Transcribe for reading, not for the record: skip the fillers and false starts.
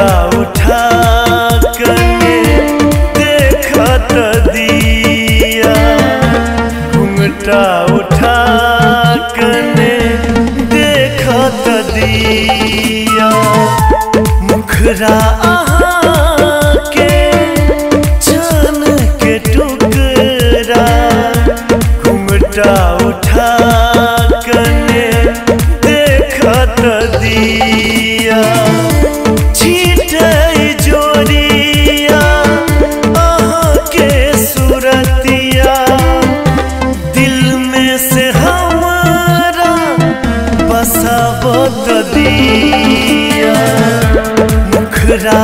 घुंघटा उठा कने देखत दिया, घुंघटा उठा कने देखत दिया। मुखरा आहाँ के जान के टुकड़ा, घुंघटा उठा कने देखत दिया। छीटे जोड़िया आहाँ के सूरतिया, दिल में से हमारा बसावत दिया। मुखरा